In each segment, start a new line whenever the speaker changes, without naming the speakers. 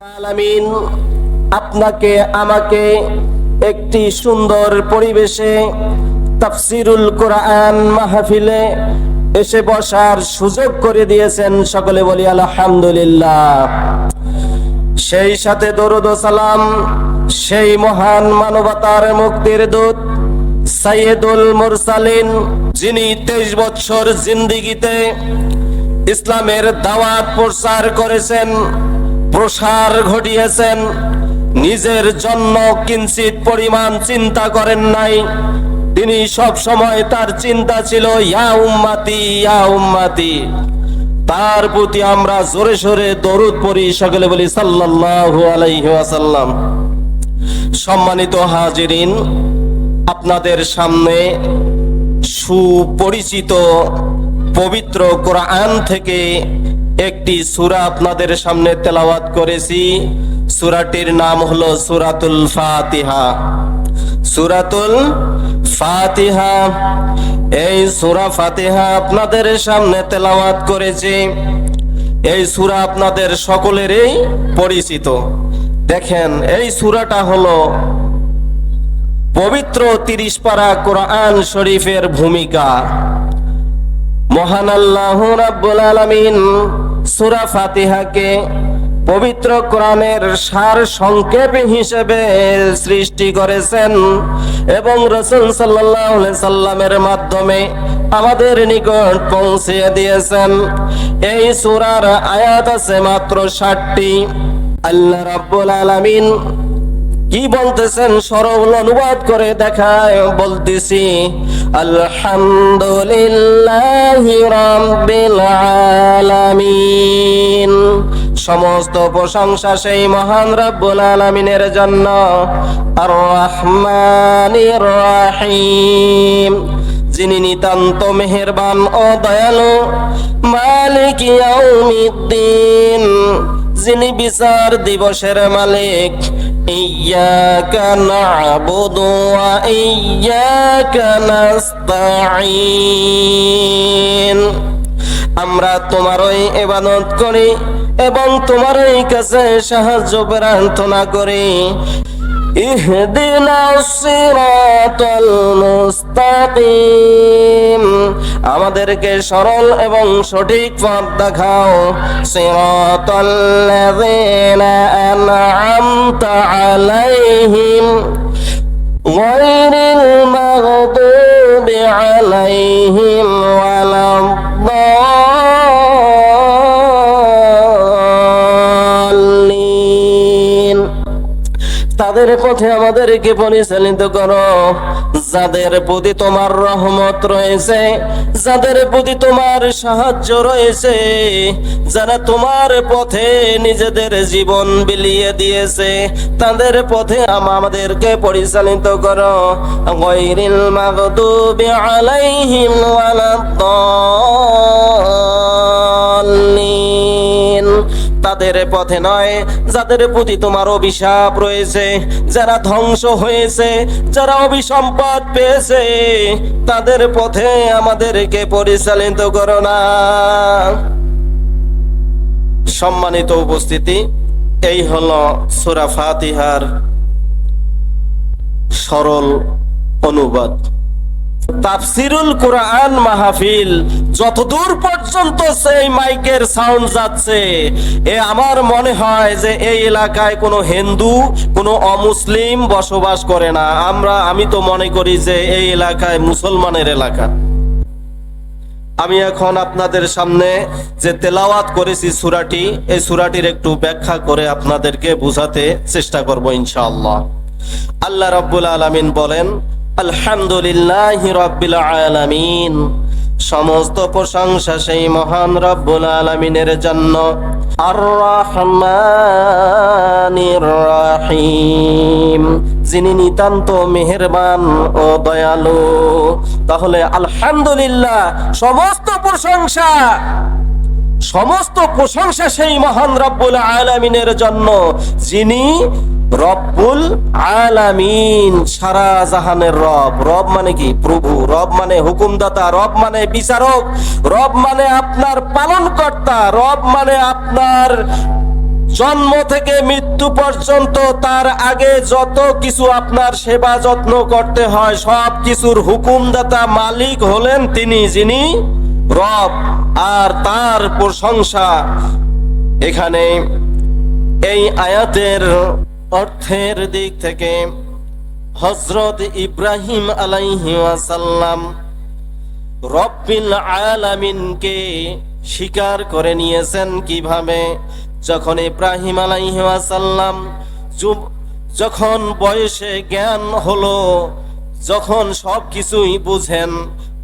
আলামিন আপনাকে আমাকে একটি সুন্দর পরিবেশে তাফসিরুল কোরআন মাহফিলে এসে বসার সুযোগ করে দিয়েছেন। সকলে বলি আলহামদুলিল্লাহ। সেই সাথে দরুদ ও সালাম সেই মহান মানবতার মুক্তির দূত সাইয়্যিদুল মুরসালিন, যিনি 23 বছর জিন্দেগিতে ইসলামের দাওয়াত প্রচার করেছেন, প্রসার ঘটিয়েছেন, নিজের জন্য কিঞ্চিত পরিমাণ চিন্তা করেন নাই। তিনি সব সময় তার চিন্তা ছিল ইয়া উম্মতি ইয়া উম্মতি। তার প্রতি আমরা জোরে সোরে দরুদ পড়ি, সকলে বলি সাল্লাল্লাহু আলাইহি ওয়াসাল্লাম। সম্মানিত হাজিরিন, আপনাদের সামনে সুপরিচিত পবিত্র কোরআন থেকে একটি সূরা আপনাদের সামনে তেলাওয়াত করেছি। সূরাটির নাম হলো সূরাতুল ফাতিহা। সূরাতুল ফাতিহা, এই সূরা ফাতিহা আপনাদের সামনে তেলাওয়াত করেছি। এই সূরা আপনাদের সকলেরই পরিচিত। দেখেন, এই সূরাটা হলো পবিত্র 30 পারা কোরআন শরীফের ভূমিকা। মহান আল্লাহ রাব্বুল আলামিন সূরা ফাতিহাকে পবিত্র কোরআনের সার সংক্ষেপ হিসেবে সৃষ্টি করেছেন এবং রাসূল সাল্লাল্লাহু আলাইহি সাল্লামের মাধ্যমে আমাদের নিকট পৌঁছে দিয়েছেন। এই সূরার আয়াত আছে মাত্র 60টি। আল্লাহ রাব্বুল আলামিন কি বলতেছেন সরল অনুবাদ করে দেখায়, বলতেছি আলহামদুলিল্লাহি রাব্বিল আলামিন। সমস্ত প্রশংসা সেই মহান রব্বুল আলামিনের জন্য। আর রহমানির রহিম, যিনি নিতান্ত মেহেরবান ও দয়ালু। মালিক ইয়াউমিদ্দিন, যিনি বিচার দিবসের মালিক। ইয়্যাকা না'বুদু ওয়া ইয়্যাকা নাস্তাঈন, আমরা তোমারই ইবাদত করি এবং তোমারই কাছে সাহায্য প্রার্থনা করি। ইহদিনাস সিরাতাল মুস্তাকিম, আমাদেরকে সরল এবং সঠিক পথ দেখাও। সিরাতাল্লাযীনা আন'আমতা আলাইহিম গায়রিল মাগদুবি আলাইহিম ওয়ালাদ-দাল্লিন, তাদের পথে আমাদেরকে পরিচালিত করো যাদের প্রতি তোমার রহমত রয়েছে, যাদের প্রতি তোমার সাহায্য রয়েছে, যারা তোমার পথে নিজেদের জীবন বিলিয়ে দিয়েছে, তাদের পথে আমাদেরকে পরিচালিত করো। গায়রিল মাগদুবি আলাইহিম ওয়ালাদ-দাল্লিন, তাদের পথে নয় যাদের প্রতি তোমার অভিশাপ রয়েছে, যারা ধ্বংস হয়েছে, যারা অভিসম্পদ পেয়েছে, তাদের পথে আমাদেরকে পরিচালিত করো না। সম্মানিত উপস্থিতি, এই হলো সূরা ফাতিহার সরল অনুবাদ। তাফসিরুল কোরআন মাহফিল যতদূর পর্যন্ত সেই মাইকের সাউন্ড যাচ্ছে, আমার মনে হয় যে এই এলাকায় কোনো হিন্দু, কোনো অমুসলিম বসবাস করে না। আমি তো মনে করি যে এই এলাকায় মুসলমানের এলাকা। আমি এখন আপনাদের সামনে যে তেলাওয়াত করেছি সূরাটি, এই সূরাটির একটু ব্যাখ্যা করে আপনাদেরকে বোঝাতে চেষ্টা করব ইনশাআল্লাহ। আল্লাহ রাব্বুল আলামিন বলেন, আলহামদুলিল্লাহি রাব্বিল আলামিন, সমস্ত প্রশংসা সেই মহান রব্বুল আলামিনের জন্য। আর রহমানির রহিম, যিনি নিতান্ত মেহেরবান ও দয়ালু। তাহলে আলহামদুলিল্লাহ, সমস্ত প্রশংসা সেই মহান রব্বুল আলামিনের জন্য, যিনি রব্বুল আলামিন, সারা জাহানের রব। রব মানে কি? প্রভু। রব মানে হুকুমদাতা, রব মানে বিচারক, রব মানে আপনার পালনকর্তা, রব মানে আপনার জন্ম থেকে মৃত্যু পর্যন্ত তার আগে যত কিছু আপনার সেবা যত্ন করতে হয় সব কিছুর হুকুমদাতা মালিক হলেন তিনি, যিনি রব। আর তার প্রশংসা এখানে এই আয়াতের অর্থের দিক থেকে হযরত ইব্রাহিম আলাইহিস সালাম রব্বিল আলামিনকে স্বীকার করে নিয়েছেন কিভাবে? যখন ইব্রাহিম আলাইহিস সালাম যখন বয়সে জ্ঞান হলো, যখন সবকিছুই বুঝেন,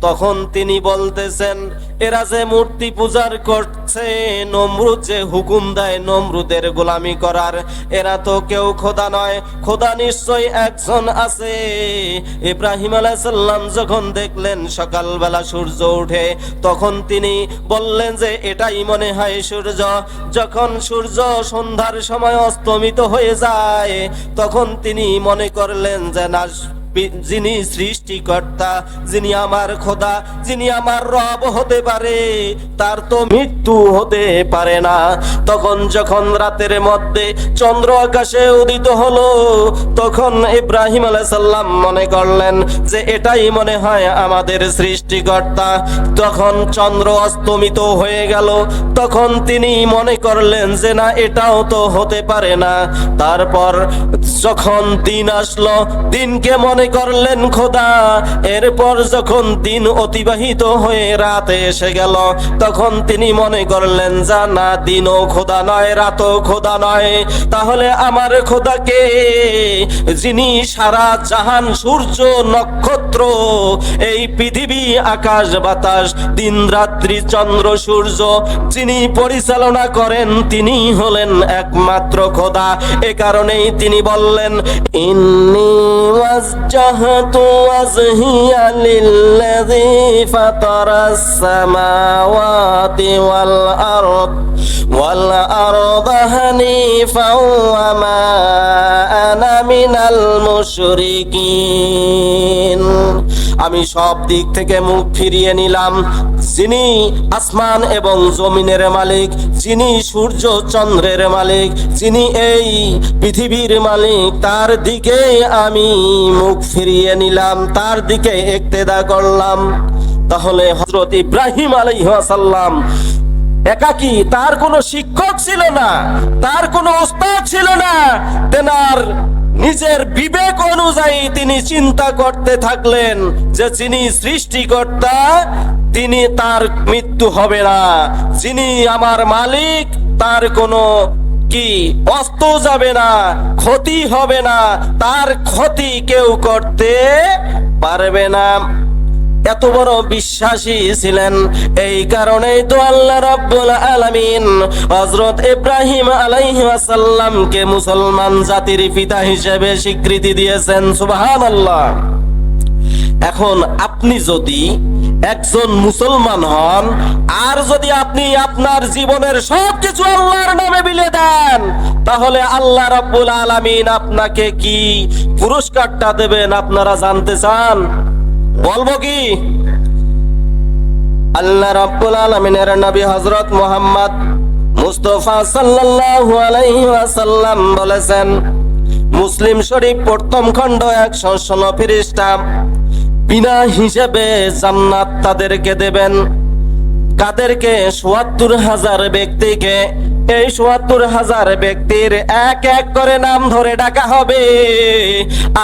তখন তিনি বলতেছেন এরা যে মূর্তি পূজার করছে, নমরুদ যে হুকুম দেয় নমরুদের গোলামি করার, এরা তো কেউ খোদা নয়, খোদা নিশ্চয় একজন আছে। ইব্রাহিম আলাইহিস সালাম যখন দেখলেন সকালবেলা সূর্য ওঠে, তখন তিনি বললেন যে এটাই মনে হয় সূর্য। যখন সূর্য সন্ধ্যার সময় অস্তমিত হয়ে যায়, তখন তিনি মনে করলেন যে না, যিনি সৃষ্টিকর্তা, যিনি আমার খোদা, যিনি আমার রব হতে পারে, তার তো মৃত্যু হতে পারে না। তখন যখন রাতের মধ্যে চন্দ্র আকাশে উদিত হলো, তখন ইব্রাহিম আলাইহিস সালাম মনে করলেন যে এটাই মনে হয় আমাদের সৃষ্টিকর্তা। তখন চন্দ্র অস্তমিত হয়ে গেল, তখন তিনি মনে করলেন যে না, এটাও তো হতে পারে না। তারপর যখন দিন আসলো, দিনকে মনে করলেন খোদা। এরপর যখন দিন অতিবাহিত হয়ে রাত এসে গেল, তখন তিনি মনে করলেন যা না, দিনও খোদা নয়, রাতও খোদা নয়, তাহলে আমার খোদাকে, যিনি সারা জাহান, সূর্য নক্ষত্র, এই পৃথিবী আকাশ বাতাস, দিন রাত্রি চন্দ্র সূর্য যিনি পরিচালনা করেন, তিনি হলেন একমাত্র খোদা। এ কারণেই তিনি বললেন ইন্নী ওয়াজজাহতু ওয়াজহিয়া লিল্লাযী ফাতারাস সামাওয়াতি ওয়াল আরদা হানিফাও ওয়া মা আনা মিনাল মুশরিকিন। আমি সব দিক থেকে মুখ ফিরিয়ে নিলাম, যিনি আসমান এবং জমিনের মালিক, যিনি সূর্য চন্দ্রের মালিক, যিনি এই পৃথিবীর মালিক, তার দিকে আমি মুখ ফিরিয়ে নিলাম, তার দিকে ইক্তেদা করলাম। তাহলে হযরত ইব্রাহিম আলাইহিস সালাম একাকী, তার কোনো শিক্ষক ছিল না, তার কোনো ওস্তাদ ছিল না। তেনার নিজের বিবেক অনুযায়ী তিনি চিন্তা করতে থাকলেন যে যিনি সৃষ্টিকর্তা, তিনি, তার মৃত্যু হবে না, যিনি আমার মালিক, তার কোনো কি অস্ত যাবে না, ক্ষতি হবে না, তার ক্ষতি কেউ করতে পারবে না। এত বড় বিশ্বাসী ছিলেন। এই কারণেই তো আল্লাহ রাব্বুল আলামিন হযরত ইব্রাহিম আলাইহিস সালামকে মুসলমান জাতির পিতা হিসেবে স্বীকৃতি দিয়েছেন। সুবহানাল্লাহ। এখন আপনি যদি একজন মুসলমান হন, আর যদি আপনি আপনার জীবনের সবকিছু আল্লাহর নামে বিলিয়ে দেন, তাহলে আল্লাহ রাব্বুল আলামিন আপনাকে কি পুরস্কারটা দেবেন আপনারা জানতে চান? বলবো কি? আল্লাহ রাব্বুল আলামিনের নবী হযরত মুহাম্মদ মুস্তাফা সাল্লাল্লাহু আলাইহি ওয়াসাল্লাম বলেছেন, মুসলিম শরীফ প্রথম খণ্ড 116 পৃষ্ঠা, বিনা হিসেবে জান্নাত তাদেরকে দেবেন। কাদেরকে? ৭৪,০০০ ব্যক্তিকে। এই ৭৪,০০০ ব্যক্তির এক এক করে নাম ধরে ডাকা হবে,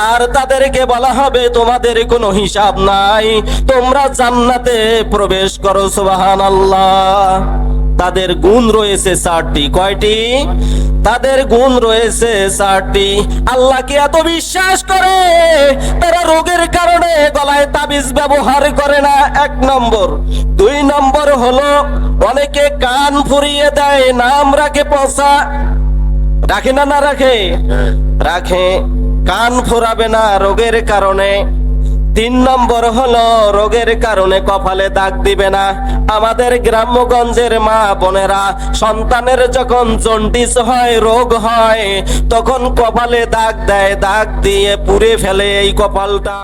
আর তাদেরকে বলা হবে তোমাদের কোনো হিসাব নাই, তোমরা জান্নাতে প্রবেশ করো। সুবহানাল্লাহ। তাদের গুণ রয়েছে 4টি। কয়টি? তাদের গুণ রয়েছে 4টি। আল্লাহকে এত বিশ্বাস করে, তারা রোগের কারণে গলায় তাবিজ ব্যবহার করে না, 1 নম্বর। 2 নম্বর হলো অনেকে কান ফুরিয়ে দেয়, নাম রাখে পচা। রাখে না? না রাখে? রাখে। কান ফোরাবে না রোগের কারণে। 3 নম্বর হলো রোগের কারণে কপালে দাগ দিবে না। আমাদের গ্রাম্যগঞ্জের মা বোনেরা সন্তানের যখন জন্ডিস হয়, রোগ হয়, তখন কপালে দাগ দেয়, দাগ দিয়ে পুড়ে ফেলে এই কপালটা।